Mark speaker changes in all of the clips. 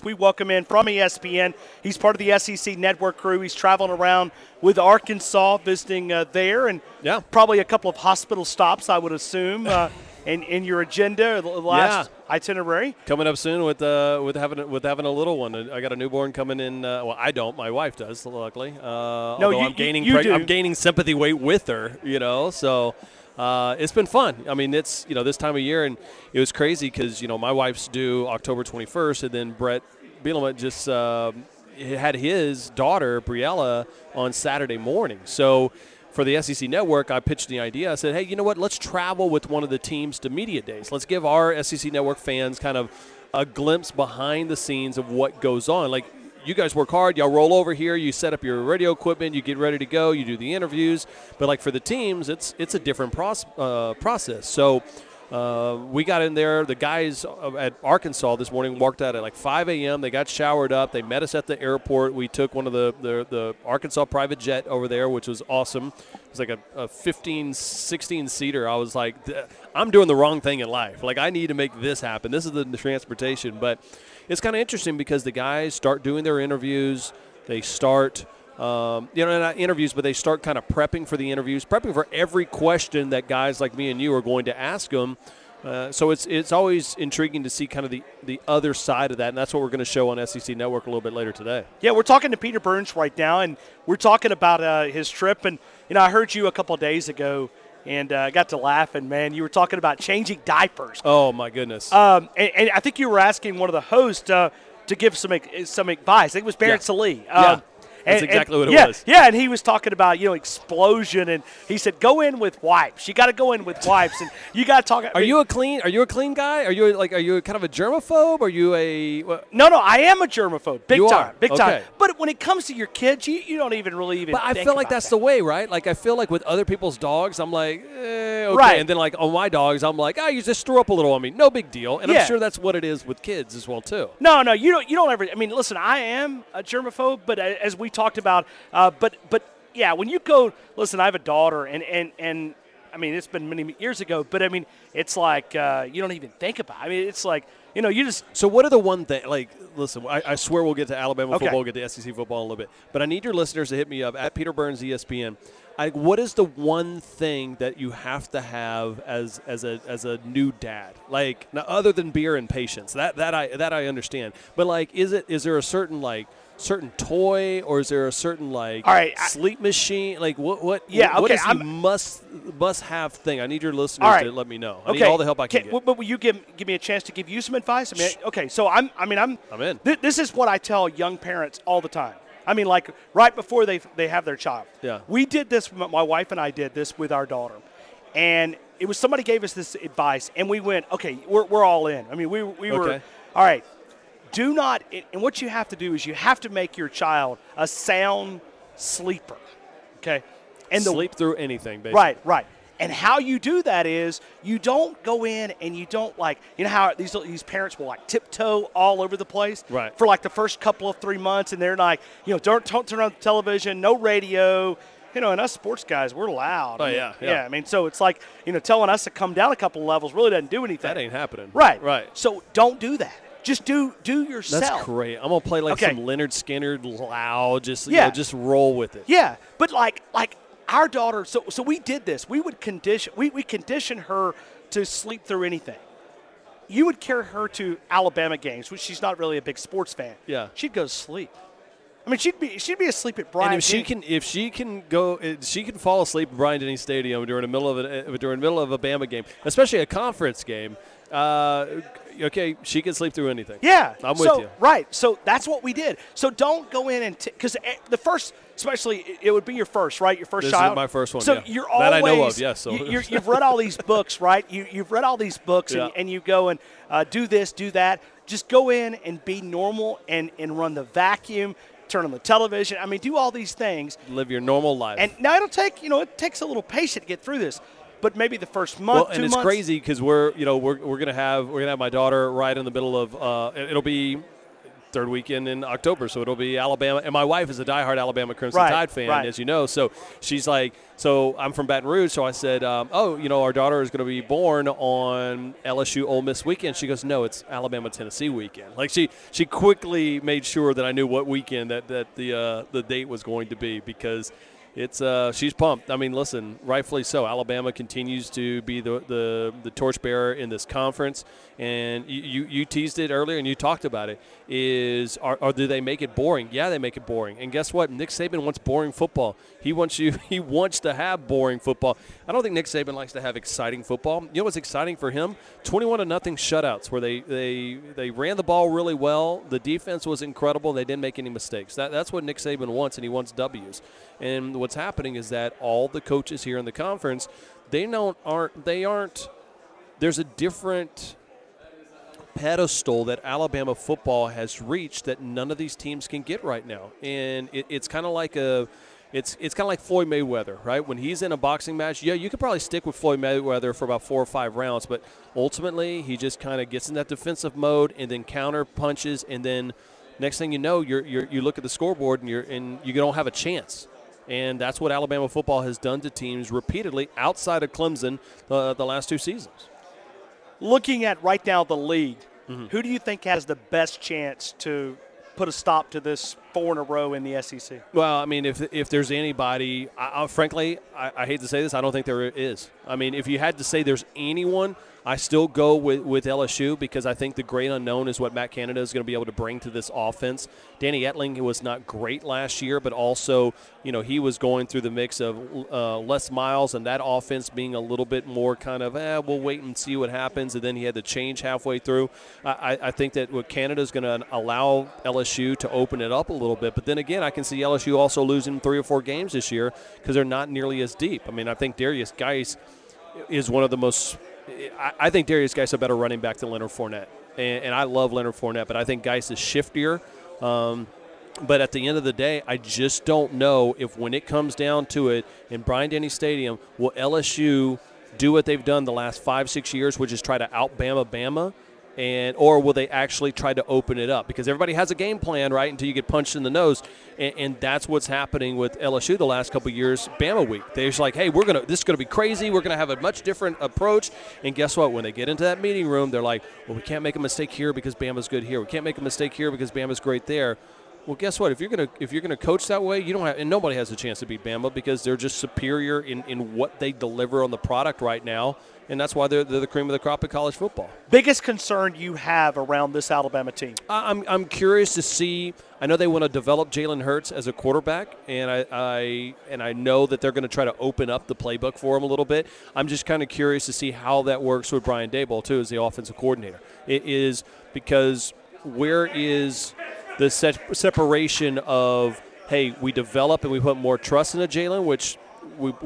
Speaker 1: We welcome in from ESPN. He's part of the SEC Network crew. He's traveling around with Arkansas, visiting there, and probably a couple of hospital stops, I would assume, in your agenda, the last itinerary.
Speaker 2: Coming up soon with having a little one. I got a newborn coming in. Well, I don't. My wife does, luckily. I'm gaining sympathy weight with her. So. It's been fun. I mean, it's this time of year, and it was crazy because my wife's due October 21st, and then Brett Bielema just had his daughter Briella on Saturday morning. So for the SEC Network, I pitched the idea. I said, hey, you know what? Let's travel with one of the teams to media days. Let's give our SEC Network fans kind of a glimpse behind the scenes of what goes on. Like, you guys work hard. Y'all roll over here. You set up your radio equipment. You get ready to go. You do the interviews. But, like, for the teams, it's a different process. So we got in there. The guys at Arkansas this morning walked out at, like, 5 a.m. They got showered up. They met us at the airport. We took one of the Arkansas private jet over there, which was awesome. It was like a 15, 16-seater. I was like, I'm doing the wrong thing in life. Like, I need to make this happen. This is the transportation. But it's kind of interesting because the guys start doing their interviews. They start, not interviews, but they start kind of prepping for the interviews, prepping for every question that guys like me and you are going to ask them. So it's always intriguing to see kind of the other side of that, and that's what we're going to show on SEC Network a little bit later today. Yeah, we're talking to Peter Burns right now, and we're talking about his trip. And, I heard you a couple of days ago, and I got to laughing, man. You were talking about changing diapers. Oh, my goodness.
Speaker 1: And I think you were asking one of the hosts to give some advice. I think it was Barrett Salee.
Speaker 2: That's exactly what it was.
Speaker 1: Yeah, and he was talking about, explosion, and he said, go in with wipes. You got to go in with wipes, and you got to talk.
Speaker 2: Are you a clean guy? Are you kind of a germaphobe? Are you a
Speaker 1: No, I am a germaphobe. Big time. But when it comes to your kids, you don't even really But
Speaker 2: I feel like that's the way, right? Like, I feel like with other people's dogs, I'm like, okay.
Speaker 1: Right.
Speaker 2: And then, like, on my dogs, I'm like, you just threw up a little on me. No big deal. And I'm sure that's what it is with kids as well, too.
Speaker 1: No, you don't ever. I mean, listen, I am a germaphobe, but as we talked about, when you go, listen, I have a daughter, and I mean, it's been many years ago, but I mean, it's like you don't even think about it. I mean, it's like, you just.
Speaker 2: So what are the one thing, like, listen, I swear we'll get to Alabama football, we'll get to SEC football in a little bit, but I need your listeners to hit me up at Peter Burns ESPN. What is the one thing that you have to have as a new dad? Like, now, other than beer and patience, that I understand. But, like, is there a certain toy, or is there a certain sleep machine? Like, what is the must have thing? I need your listeners to let me know. I need all the help I can get.
Speaker 1: But will you give me a chance to give you some advice? I mean, okay, so I'm
Speaker 2: in.
Speaker 1: This is what I tell young parents all the time. I mean, like, right before they have their child.
Speaker 2: Yeah.
Speaker 1: We did this, my wife and I did this with our daughter. And it was somebody gave us this advice, and we went, okay, we're all in. I mean, we were, all right, do not, and what you have to do is you have to make your child a sound sleeper, okay? And
Speaker 2: sleep through anything, basically.
Speaker 1: Right. And how you do that is you don't go in and you don't, like, how these parents will, like, tiptoe all over the place for, like, the first couple of 3 months, and they're like, don't turn on the television, no radio. And us sports guys, we're loud.
Speaker 2: Oh, yeah.
Speaker 1: I mean, so it's like, telling us to come down a couple of levels really doesn't do anything.
Speaker 2: That ain't happening.
Speaker 1: Right. So don't do that. Just do yourself.
Speaker 2: That's great. I'm going to play, like, some Leonard Skinner loud, just roll with it.
Speaker 1: Yeah, but, like our daughter, so we did this. We would condition her to sleep through anything. You would carry her to Alabama games, which she's not really a big sports fan.
Speaker 2: Yeah.
Speaker 1: She'd go to sleep. I mean, she'd be asleep at Bryant.
Speaker 2: And if she can fall asleep at Bryant-Denny Stadium during the middle of a Bama game, especially a conference game. She can sleep through anything.
Speaker 1: Yeah,
Speaker 2: I'm with you.
Speaker 1: Right, so that's what we did. So don't go in and because the first, especially, it would be your first, right? Your first child.
Speaker 2: This is my first one.
Speaker 1: So you're always
Speaker 2: that I know of. Yes. So
Speaker 1: you've read all these books, right? You've read all these books, and you go and do this, do that. Just go in and be normal and run the vacuum. Turn on the television. I mean, do all these things.
Speaker 2: Live your normal life.
Speaker 1: And now it'll take, it takes a little patience to get through this. But maybe the first month, 2 months.
Speaker 2: And it's crazy because we're gonna have my daughter right in the middle of it'll be third weekend in October, so it'll be Alabama. And my wife is a diehard Alabama Crimson Tide fan, as you know. So she's like, so I'm from Baton Rouge, so I said, our daughter is going to be born on LSU Ole Miss weekend. She goes, no, it's Alabama Tennessee weekend. Like she quickly made sure that I knew what weekend that the date was going to be, because it's she's pumped. I mean, listen, rightfully so. Alabama continues to be the torchbearer in this conference, and you teased it earlier and you talked about it. Do they make it boring? Yeah, they make it boring. And guess what? Nick Saban wants boring football. He wants to have boring football. I don't think Nick Saban likes to have exciting football. You know what's exciting for him? 21-0 shutouts where they ran the ball really well. The defense was incredible. They didn't make any mistakes. That's what Nick Saban wants, and he wants W's. And what's happening is that all the coaches here in the conference, there's a different pedestal that Alabama football has reached that none of these teams can get right now. And it's kind of like it's kind of like Floyd Mayweather, right? When he's in a boxing match, yeah, you could probably stick with Floyd Mayweather for about 4 or 5 rounds, but ultimately he just kind of gets in that defensive mode and then counter punches, and then next thing you know, you look at the scoreboard and you don't have a chance. And that's what Alabama football has done to teams repeatedly outside of Clemson the last 2 seasons.
Speaker 1: Looking at right now the league, who do you think has the best chance to put a stop to this 4 in a row in the SEC?
Speaker 2: Well, I mean, if there's anybody, frankly, I hate to say this, I don't think there is. I mean, if you had to say there's anyone, I still go with LSU, because I think the great unknown is what Matt Canada is going to be able to bring to this offense. Danny Etling was not great last year, but also, he was going through the mix of Les Miles and that offense being a little bit more kind of, we'll wait and see what happens, and then he had to change halfway through. I think that what Canada is going to allow LSU to open it up a little bit, but then again, I can see LSU also losing 3 or 4 games this year because they're not nearly as deep. I mean, I think Darius Geis is one of the most – I think Darius Geis is a better running back than Leonard Fournette. And I love Leonard Fournette, but I think Geis is shiftier. But at the end of the day, I just don't know if when it comes down to it in Bryant-Denny Stadium, will LSU do what they've done the last 5-6 years, which is try to out-Bama, or will they actually try to open it up? Because everybody has a game plan, right, until you get punched in the nose. And that's what's happening with LSU the last couple of years, Bama week. They're just like, hey, this is going to be crazy. We're going to have a much different approach. And guess what? When they get into that meeting room, they're like, well, we can't make a mistake here because Bama's good here. We can't make a mistake here because Bama's great there. Well, guess what? If you're gonna coach that way, you don't have, and nobody has a chance to beat Bama because they're just superior in what they deliver on the product right now, and that's why they're the cream of the crop of college football.
Speaker 1: Biggest concern you have around this Alabama team?
Speaker 2: I'm curious to see. I know they want to develop Jalen Hurts as a quarterback, and I know that they're going to try to open up the playbook for him a little bit. I'm just kind of curious to see how that works with Brian Daboll too as the offensive coordinator. It is because where is the separation of, hey, we develop and we put more trust into Jalen, which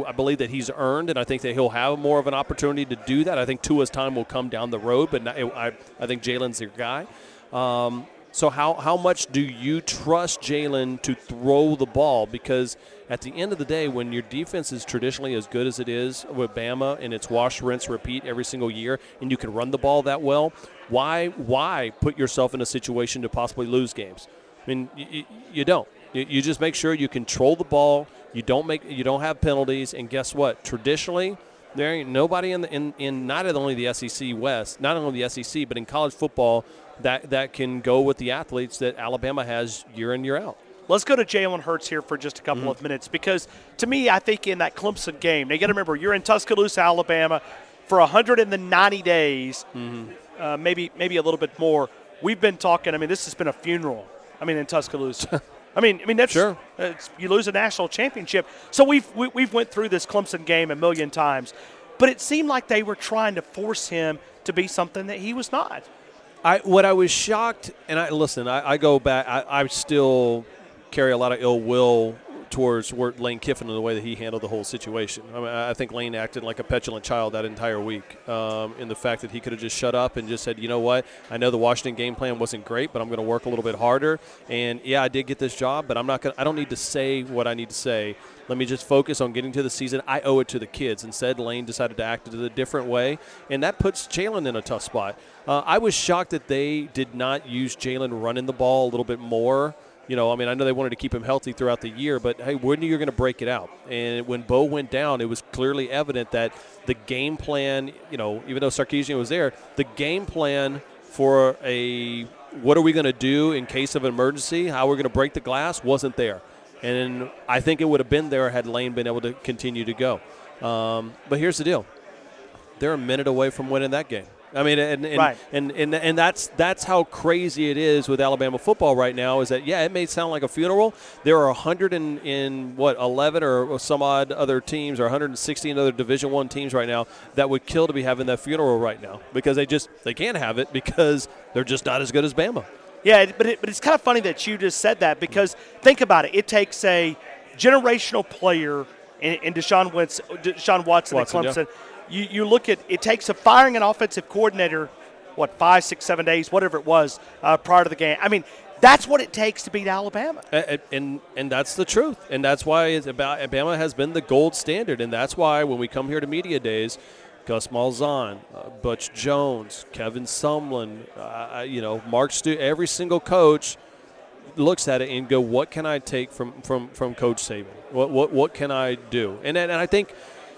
Speaker 2: I believe that he's earned, and I think that he'll have more of an opportunity to do that. I think Tua's time will come down the road, but I think Jalen's your guy. So how much do you trust Jalen to throw the ball? Because at the end of the day, when your defense is traditionally as good as it is with Bama and it's wash, rinse, repeat every single year, and you can run the ball that well, why put yourself in a situation to possibly lose games? I mean, you don't. You just make sure you control the ball. You don't have penalties, and guess what? Traditionally, there ain't nobody in not only the SEC West, not only the SEC, but in college football that can go with the athletes that Alabama has year in, year out.
Speaker 1: Let's go to Jalen Hurts here for just a couple of minutes, because to me, I think in that Clemson game, now you got to remember, you're in Tuscaloosa, Alabama for 190 days, maybe a little bit more. We've been talking, I mean, this has been a funeral, in Tuscaloosa. I mean that's
Speaker 2: sure.
Speaker 1: You lose a national championship. So we've went through this Clemson game a million times, but it seemed like they were trying to force him to be something that he was not.
Speaker 2: What I was shocked, and I go back, I still carry a lot of ill will towards Lane Kiffin and the way that he handled the whole situation. I mean, I think Lane acted like a petulant child that entire week in the fact that he could have just shut up and just said, you know what, I know the Washington game plan wasn't great, but I'm going to work a little bit harder. And, yeah, I did get this job, but I don't need to say what I need to say. Let me just focus on getting to the season. I owe it to the kids. Instead, Lane decided to act in a different way, and that puts Jalen in a tough spot. I was shocked that they did not use Jalen running the ball a little bit more. I mean, I know they wanted to keep him healthy throughout the year, but, hey, when are you going to break it out? And when Bo went down, it was clearly evident that the game plan, even though Sarkisian was there, the game plan for what are we going to do in case of an emergency, how we're going to break the glass, wasn't there. And I think it would have been there had Lane been able to continue to go. But here's the deal. They're a minute away from winning that game. I mean, and that's how crazy it is with Alabama football right now. Is that it may sound like a funeral. There are 11 or some odd other teams, or 116 other Division I teams right now that would kill to be having that funeral right now because they can't have it because they're just not as good as Bama.
Speaker 1: Yeah, but it's kind of funny that you just said that because think about it. It takes a generational player in Deshaun Watson at Clemson. Yeah. You look at it takes a firing an offensive coordinator, 5, 6, 7 days, whatever it was, prior to the game. I mean, that's what it takes to beat Alabama.
Speaker 2: And that's the truth. And that's why Alabama has been the gold standard. And that's why when we come here to media days, Gus Malzahn, Butch Jones, Kevin Sumlin, Mark Stewart, every single coach looks at it and go, what can I take from Coach Saban? What can I do? And I think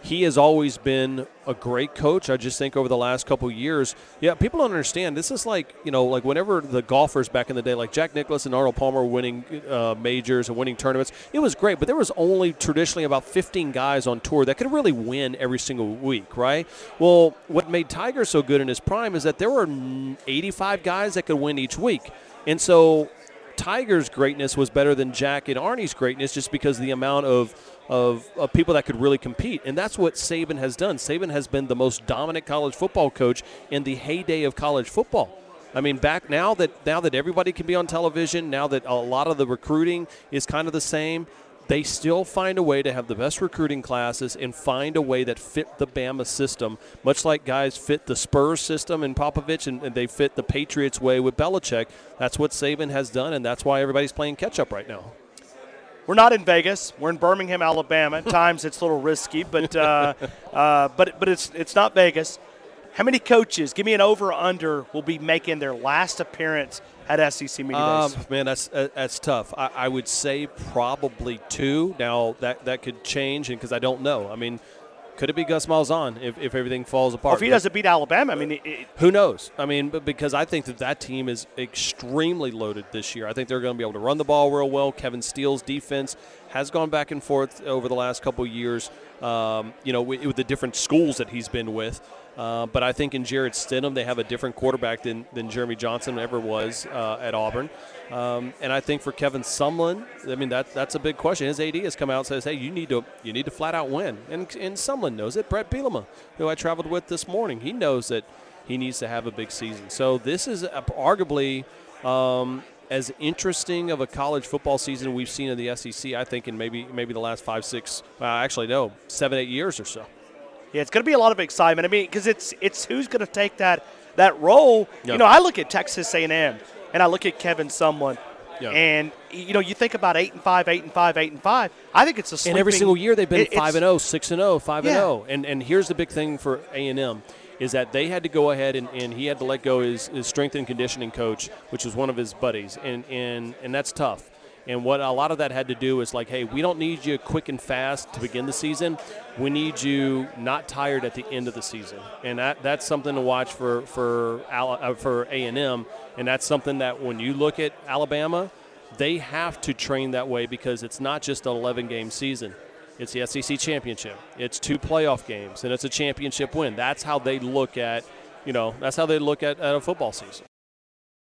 Speaker 2: he has always been a great coach. I just think over the last couple of years, people don't understand. This is like whenever the golfers back in the day, like Jack Nicklaus and Arnold Palmer were winning majors and winning tournaments, it was great. But there was only traditionally about 15 guys on tour that could really win every single week, right? Well, what made Tiger so good in his prime is that there were 85 guys that could win each week. And so Tiger's greatness was better than Jack and Arnie's greatness just because of the amount of people that could really compete. And that's what Saban has done. Saban has been the most dominant college football coach in the heyday of college football. I mean, now that everybody can be on television, now that a lot of the recruiting is kind of the same, they still find a way to have the best recruiting classes and find a way that fit the Bama system, much like guys fit the Spurs system in Popovich and they fit the Patriots way with Belichick. That's what Saban has done, and that's why everybody's playing catch-up right now.
Speaker 1: We're not in Vegas. We're in Birmingham, Alabama. At times it's a little risky, but it's not Vegas. How many coaches, give me an over or under, will be making their last appearance at SEC Media Days?
Speaker 2: Man, that's tough. I would say probably 2. Now, that could change because I don't know. I mean, could it be Gus Malzahn if everything falls apart?
Speaker 1: Or if he doesn't beat Alabama, I mean.
Speaker 2: Who knows? I mean, because I think that team is extremely loaded this year. I think they're going to be able to run the ball real well. Kevin Steele's defense has gone back and forth over the last couple of years, with the different schools that he's been with. But I think in Jarrett Stidham, they have a different quarterback than Jeremy Johnson ever was at Auburn. And I think for Kevin Sumlin, I mean, that's a big question. His AD has come out and says, hey, you need to flat out win. And Sumlin knows it. Brett Bielema, who I traveled with this morning, he knows that he needs to have a big season. So this is arguably as interesting of a college football season we've seen in the SEC, I think, in maybe the last 5, 6, 7, 8 years or so.
Speaker 1: Yeah, it's going to be a lot of excitement. I mean, because it's who's going to take that role. Yep. I look at Texas A&M, and I look at Kevin Sumlin, and you think about 8-5, 8-5, 8-5. I think it's a sleeping.
Speaker 2: And every single year they've been 5-0, 6-0, 5-0. And here's the big thing for A&M is that they had to go ahead and he had to let go his strength and conditioning coach, which was one of his buddies, and that's tough. And what a lot of that had to do is like, hey, we don't need you quick and fast to begin the season. We need you not tired at the end of the season. And that's something to watch for A&M. And that's something that when you look at Alabama, they have to train that way because it's not just an 11-game season. It's the SEC championship. It's 2 playoff games, and it's a championship win. That's how they look at, a football season.